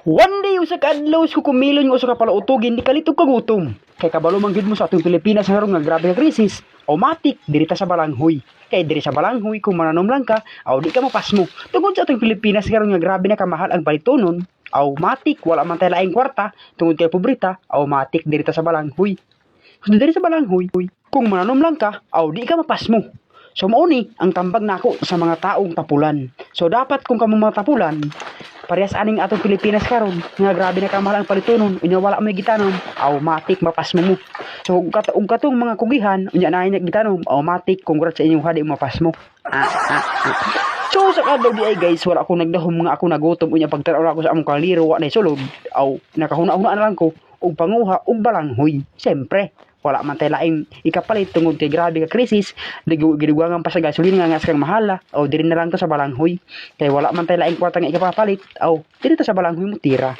One day usa ka adlaw ko kumilon nga usa ka palautogin di kalitog kagutom. Kay kabalo man gid mo sa atong Pilipinas nga nga grabe ka krisis. Automatic diri ta sa balanghoy. Kay diri sa balanghoy kung mananom lang ka, aw di ka mapasmo. Tungod sa atong Pilipinas nga grabe na kamahal ang palitonon, automatic wala man tay laing kwarta tungod kay pobreta, automatic diri ta sa balanghoy. So diri sa balanghoy, kung mananom lang ka, aw di ka mapasmo. So mauni ang tambag nako sa mga taong tapulan. So dapat kung kamo mga tapulan, parehas aning atong Pilipinas karon nga grabe na kamahal ang palitonon, unya wala may gitanom, automatic mapasmo mo. So ug katong mga kugihan, unya na gitanom, automatic congrats sa inyong hadi mapasmo. So sa kadlaw di ay guys, wala ako nagdahom nga ako nagutom unya pagtanaw ako sa among kaliro wa nay sulod, aw nakahuna-huna na lang ko og panguha og balanghoy. Siyempre wala man tay laing ikapalit tungod kay grabe ka krisis, gidugangan pa sa gasolina nga kang mahala, o diri na lang to sa balanghoy. Kay wala man tay laing kwarta nga ikapapalit, o diri to sa balanghoy mo tira.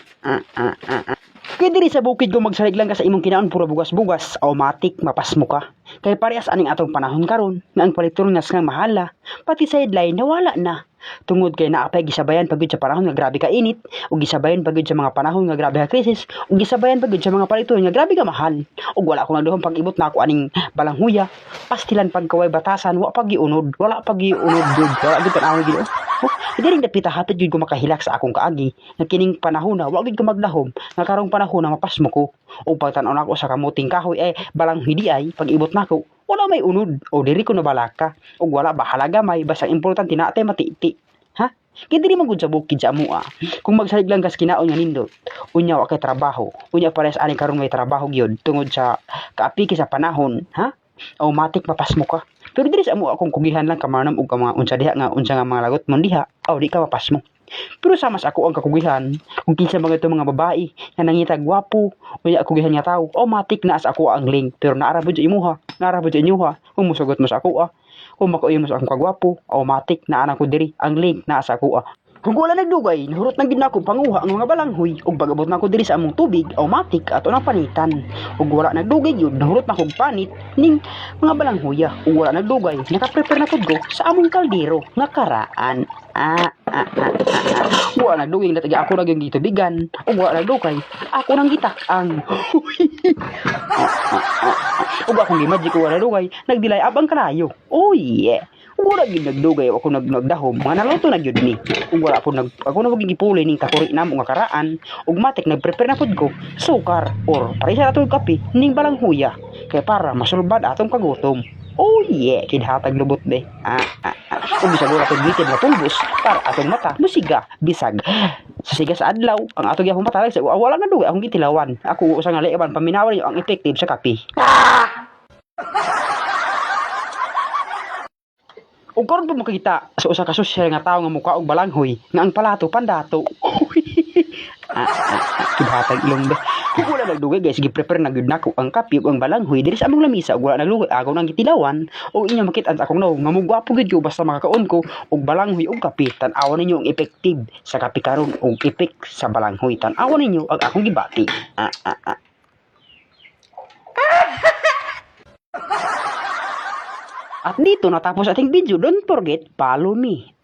Kay diri sa bukid ko magsalig lang ka sa imong kinaon puro bugas-bugas, automatic mapasmo ka. Kay parehas aning atong panahon karon nga ang paliton nga kang mahala, pati sideline nawala na. Tungod kay naapay gisabayan pagud sa panahon nga grabe ka init, ug gisabayan pagud sa mga panahon nga grabe ka krisis, ug gisabayan pagud sa mga paliton nga grabe ka mahal. Ug wala ko nagduhong pag-ibot na ako aning balanghuya, pastilan pagkaway batasan, wa pagiunod, wala pagiunod jud, wala gid tanawon gid. Hindi rin dapita hatod jud ko makahilak sa akong kaagi, nga kining panahon na wa gid ko magdahom, nga karong panahon na mapasmo ko. Ug pagtan-aw nako sa kamuting kahoy balanghoy di ay pag-ibot nako, wala may unod o diri ko nabalaka ug wala bahalaga may basta importante na atay matiti. Ha? Kaya diri man gud sa bukid sa amua. Kung magsalig lang kas kinaon nga nindot, unya wa kay trabaho. Unya parehas ani karon may trabaho gyud tungod sa kaapiki sa panahon, ha? Automatic mapasmo ka. Pero diri sa amua kung kugihan lang kamanam ug mga unsa diha nga unsa nga mga lagot man diha, aw di ka mapasmo. Pero sama sa ako ang kakugihan, kung kinsa mga ito mga babae nga nangita gwapo, unya kugihan nga tao, automatic na sa ako ang link. Pero naarabod sa imuha, naarabod sa inyuha, kung musugot mo sa ako kung makuya mo sa akong kagwapo, automatic na anak ko diri ang link na sa ako Kung wala nagdugay, nahurot nang gid nako panguha ang mga balanghoy ug pag-abot nako diri sa among tubig, automatic ato nang panitan. Ug wala nagdugay gyud, nahurot na kog panit ning mga balanghoya. Ug wala nagdugay, naka-prepare na pud ko sa among kaldero nga karaan. Wala nagdugay na taga ako nang gitubigan. Ug wala nagdugay, ako nang gitak-ang. Ug akong gimagic ko wala nagdugay, nagdilay abang kalayo. Oh yeah. Wala gid nagdugay ako nagdahom mga naluto na gyud ni. Ug wala po ako na gipuli ning kakuri namo nga karaan ug matik nagprepare na pud ko sukar or parisa atong kape ning balanghoya kay para masulbad atong kagutom. Oh yeah, kinhatag lubot be. Ug bisag wala tong gitid na pulbos para atong mata musiga bisag sa siga sa adlaw ang atong gyapon mata sa wala na dugay akong gitilawan. Ako usa nga laiban paminawan ang effective sa kape. Ug karon pa makita sa usa ka sosyal nga tawo nga mukha og balanghoy nga ang palato pandato. Kibatag ilong be. Kung wala nagdugay guys, gi-prepare na gyud nako ang kape ug ang balanghoy diri sa among lamisa ug wala naglugay agaw nang gitilawan o inyo makit-an sa akong naong nga mugwapo gyud ko basta makakaon ko og balanghoy ug kape. Tan-awan ninyo ang effective sa kape karon ug epek sa balanghoy. Tan-awan ninyo ang akong gibati. At dito natapos ating video. Don't forget, follow me.